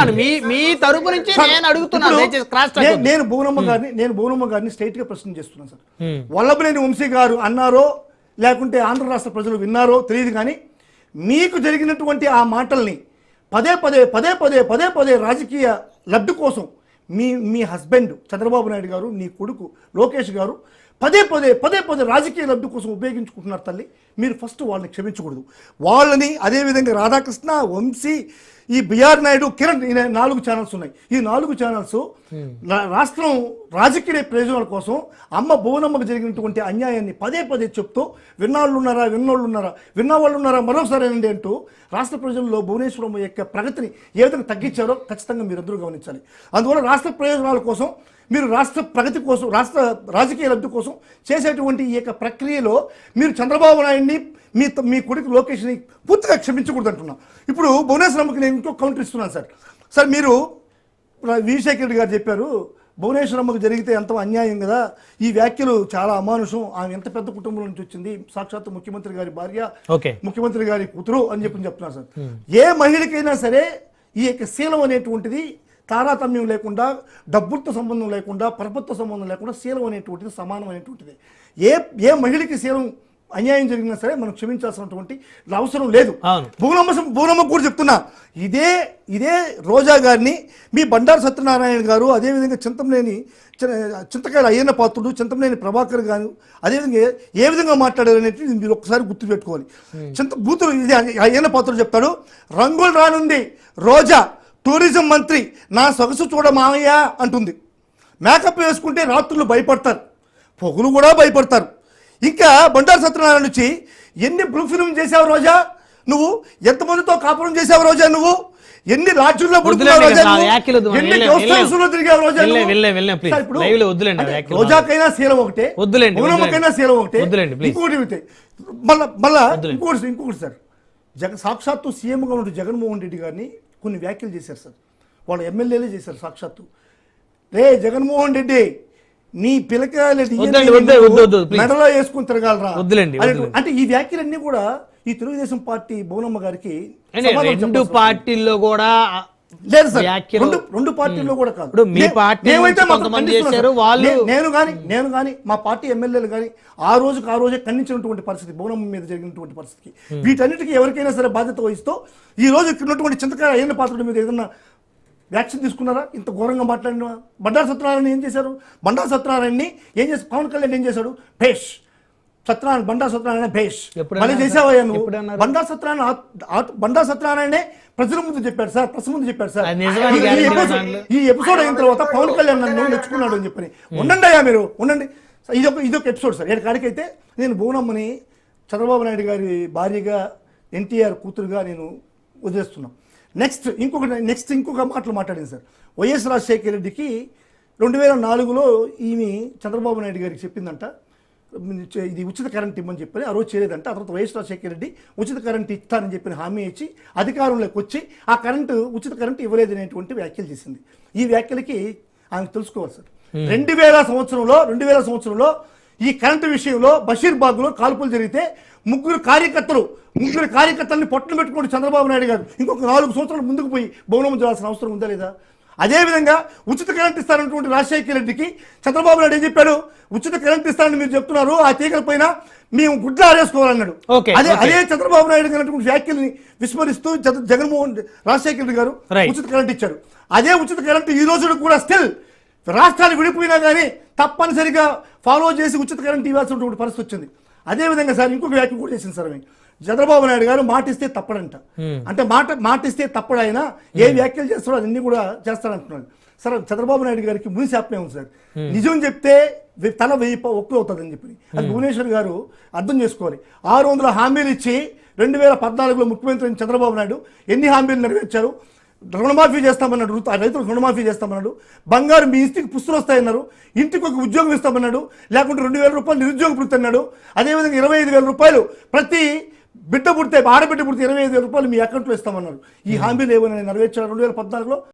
అడుగుతున్నాను, మీ తరపు నుంచి నేను అడుగుతున్నాను. నేను భువనమ్మ గారిని స్ట్రైట్ గా ప్రశ్న చేస్తున్నాను సార్. వల్లభనేని వంశీ గారు అన్నారో లేకుంటే ఆంధ్ర రాష్ట్ర ప్రజలు విన్నారో తెలియదు, కానీ మీకు జరిగినటువంటి ఆ మాటల్ని పదే పదే రాజకీయ లబ్ధి కోసం మీ హస్బెండ్ చంద్రబాబు నాయుడు గారు, నీ కొడుకు లోకేష్ గారు పదే రాజకీయ లబ్ధి కోసం ఉపయోగించుకుంటున్నారు తల్లి. మీరు ఫస్ట్ వాళ్ళని క్షమించకూడదు. వాళ్ళని అదేవిధంగా రాధాకృష్ణ, వంశీ, ఈ బిఆర్ నాయుడు, కిరణ్, 4 ఛానల్స్ ఉన్నాయి. ఈ 4 ఛానల్స్ రాష్ట్రం రాజకీయ ప్రయోజనాల కోసం అమ్మ భువనమ్మకు జరిగినటువంటి అన్యాయాన్ని పదే చెప్తూ విన్నవాళ్ళు ఉన్నారా మరోసారి అనండి అంటూ రాష్ట్ర ప్రజల్లో భువనేశ్వరం యొక్క ప్రగతిని ఏ విధంగా తగ్గించారో ఖచ్చితంగా మీరందరూ గమనించాలి. అందువల్ల రాష్ట్ర ప్రయోజనాల కోసం, మీరు రాష్ట్ర ప్రగతి కోసం, రాష్ట్ర రాజకీయ లబ్ధి కోసం చేసేటువంటి ఈ యొక్క ప్రక్రియలో మీరు చంద్రబాబు నాయుడిని, మీ కొడుకు లోకేష్ని పూర్తిగా క్షమించకూడదు అంటున్నా. ఇప్పుడు భువనేశ్వరమ్మకి నేను ఇంకో కౌంటర్ ఇస్తున్నాను సార్. మీరు విజయశేఖర్ రెడ్డి గారు చెప్పారు భువనేశ్వరమ్మకు జరిగితే ఎంతో అన్యాయం కదా, ఈ వ్యాఖ్యలు చాలా అమానుషం, ఆమె ఎంత పెద్ద కుటుంబం నుంచి వచ్చింది, సాక్షాత్తు ముఖ్యమంత్రి గారి భార్య, ముఖ్యమంత్రి గారి కూతురు అని చెప్తున్నారు సార్. ఏ మహిళకైనా సరే ఈ యొక్క శీలం అనేటువంటిది తారతమ్యం లేకుండా, డబ్బులతో సంబంధం లేకుండా, పరపతితో సంబంధం లేకుండా శీలం అనేటువంటిది సమానం అనేటువంటిది. ఏ మహిళకి శీలం అన్యాయం జరిగినా సరే మనం క్షమించాల్సినటువంటి అవసరం లేదు. భువనమ్మ కూడా చెప్తున్నా, ఇదే రోజా గారిని మీ బండారు సత్యనారాయణ గారు, అదేవిధంగా చింతకాయల అయ్యన్న పాత్రుడు, చింతమనేని ప్రభాకర్ గారు అదేవిధంగా ఏ విధంగా మాట్లాడారు అనేది మీరు ఒకసారి గుర్తుపెట్టుకోవాలి. బూతులు ఇది అయ్యన్న పాత్రుడు చెప్తాడు, రంగులు రానుంది రోజా, టూరిజం మంత్రి, నా సొగసు చూడ మామయ్య అంటుంది. మేకప్ వేసుకుంటే రాత్రులు భయపడతారు, పొగులు కూడా భయపడతారు. ఇంకా బండారు సత్యనారాయణ నుంచి ఎన్ని బ్లూ ఫిల్మ్ చేసావు రోజా నువ్వు, ఎంతమందితో కాపురం చేసావు రోజా నువ్వు, ఎన్ని రాజ్యంలో పుడుతున్నావు రోజా నువ్వు, ఎన్ని దేవస్థానంలో తిరిగావు రోజా నువ్వు. రోజాకైనా శీలం ఒకటే, భువనమ్మకైనా శీలం ఒకటే. ఇంకొకటి సార్, సాక్షాత్తు సీఎంగా ఉండే జగన్మోహన్ రెడ్డి గారిని కొన్ని వ్యాఖ్యలు చేశారు సార్. వాళ్ళ ఎమ్మెల్యేలే చేశారు సాక్షాత్తు. రే జగన్మోహన్ రెడ్డి, నీ పిల్లకాయలు మెడలో వేసుకుని తిరగాలరా అంటే ఈ వ్యాఖ్యలన్నీ కూడా ఈ తెలుగుదేశం పార్టీ భువనమ్మ గారికి రెండు పార్టీల్లో కూడా లేదు సార్. రెండు పార్టీల్లో కూడా కాదు. నేను కానీ మా పార్టీ ఎమ్మెల్యేలు కానీ ఆ రోజే ఖండించినటువంటి పరిస్థితి, భువనమ్మ మీద జరిగినటువంటి పరిస్థితికి. వీటన్నిటికీ ఎవరికైనా సరే బాధ్యత వహిస్తూ ఈ రోజు ఇక్కడ ఉన్నటువంటి చింతకాయ అయ్యన్న పాత్రుడి మీద ఏదన్నా వ్యాక్సిన్ తీసుకున్నారా? ఇంత ఘోరంగా మాట్లాడిన బండారు సత్యనారాయణ ఏం చేశారు? బండారు సత్యనారాయణని ఏం చేసి పవన్ కళ్యాణ్ ఏం చేశాడు? భేష్ బండారు సత్యనారాయణ భేష్ మళ్ళీ చేసావయ్యా నువ్వు. బండారు సత్యనారాయణనే ప్రజల ముందు చెప్పాడు సార్, ప్రెస్ ముందు చెప్పాడు సార్. ఈ ఎపిసోడ్ అయిన తర్వాత పవన్ కళ్యాణ్ నన్ను మెచ్చుకున్నాడు అని చెప్పని. ఉండండి అయ్యా మీరు ఉండండి. ఇదొక ఎపిసోడ్ సార్. కాడికైతే నేను భువనమ్మని చంద్రబాబు నాయుడు గారి భార్యగా, ఎన్టీఆర్ కూతురుగా నేను వదిలేస్తున్నాను. నెక్స్ట్ ఇంకొక మాటలు మాట్లాడింది సార్. వైఎస్ రాజశేఖర రెడ్డికి 2004లో ఈమె చంద్రబాబు నాయుడు గారికి చెప్పిందంట, ఇది ఉచిత కరెంట్ ఇవ్వమని చెప్పని. ఆ రోజు చేయలేదంట. ఆ తర్వాత వైఎస్ రాజశేఖర రెడ్డి ఉచిత కరెంట్ ఇస్తానని చెప్పిన హామీ ఇచ్చి అధికారంలోకి వచ్చి ఆ ఉచిత కరెంట్ ఇవ్వలేదనేటువంటి వ్యాఖ్యలు చేసింది. ఈ వ్యాఖ్యలకి ఆమెకు తెలుసుకోవాలి సార్. 2000 సంవత్సరంలో ఈ కరెంటు విషయంలో బషీర్బాగ్లో కాల్పులు జరిగితే ముగ్గురు కార్యకర్తల్ని పొట్టలు పెట్టుకుంటూ చంద్రబాబు నాయుడు గారు ఇంకొక 4 సంవత్సరాలు ముందుకు పోయి భవనం చేయాల్సిన అవసరం ఉందా లేదా? అదేవిధంగా ఉచిత కరెంట్ ఇస్తారన్నటువంటి రాజశేఖర రెడ్డికి చంద్రబాబు నాయుడు ఏం చెప్పాడు? ఉచిత కరెంట్ ఇస్తారని మీరు చెప్తున్నారు, ఆ తీగల పైన మేము గుడ్లు ఆరేసుకోవాలన్నాడు. అదే చంద్రబాబు నాయుడు గారి వ్యాఖ్యల్ని విస్మరిస్తూ రాజశేఖర రెడ్డి గారు ఉచిత కరెంట్ ఇచ్చాడు. అదే ఉచిత కరెంట్ ఈ రోజు కూడా స్టిల్ రాష్ట్రాలు విడిపోయినా కానీ తప్పనిసరిగా ఫాలో చేసి ఉచిత కరెంట్ ఇవ్వాల్సినటువంటి పరిస్థితి వచ్చింది. అదేవిధంగా సార్ ఇంకొక వ్యాఖ్య కూడా చేసింది సార్. చంద్రబాబు నాయుడు గారు మాటిస్తే తప్పడంట. అంటే మాటిస్తే తప్పడాయన ఏ వ్యాఖ్యలు చేస్తాడో అన్ని కూడా చేస్తాడంటున్నాడు సార్. చంద్రబాబు నాయుడు గారికి మునిశాపమే ఉంది సార్. నిజం చెప్తే తల 1000 ఒక్కు అవుతుందని చెప్పి అది భువనేశ్వర్ గారు అర్థం చేసుకోవాలి. 600 హామీలు ఇచ్చి 2014లో ముఖ్యమంత్రి చంద్రబాబు నాయుడు ఎన్ని హామీలు నెరవేర్చారు? రుణమాఫీ చేస్తామన్నాడు, రైతులకు రుణమాఫీ చేస్తామన్నాడు, బంగారు మీ ఇంటికి పుస్తులు వస్తాయన్నారు, ఇంటికి ఒక ఉద్యోగం ఇస్తామన్నాడు, లేకుంటే 2000 రూపాయలు నిరుద్యోగ వృత్తి అన్నాడు. అదేవిధంగా 25,000 రూపాయలు ప్రతి ఆడబిడ్డ పుడితే 25,000 రూపాయలు మీ అకౌంట్లో ఇస్తామన్నారు. ఈ హామీలు ఏమైనా నెరవేర్చారు 2014లో?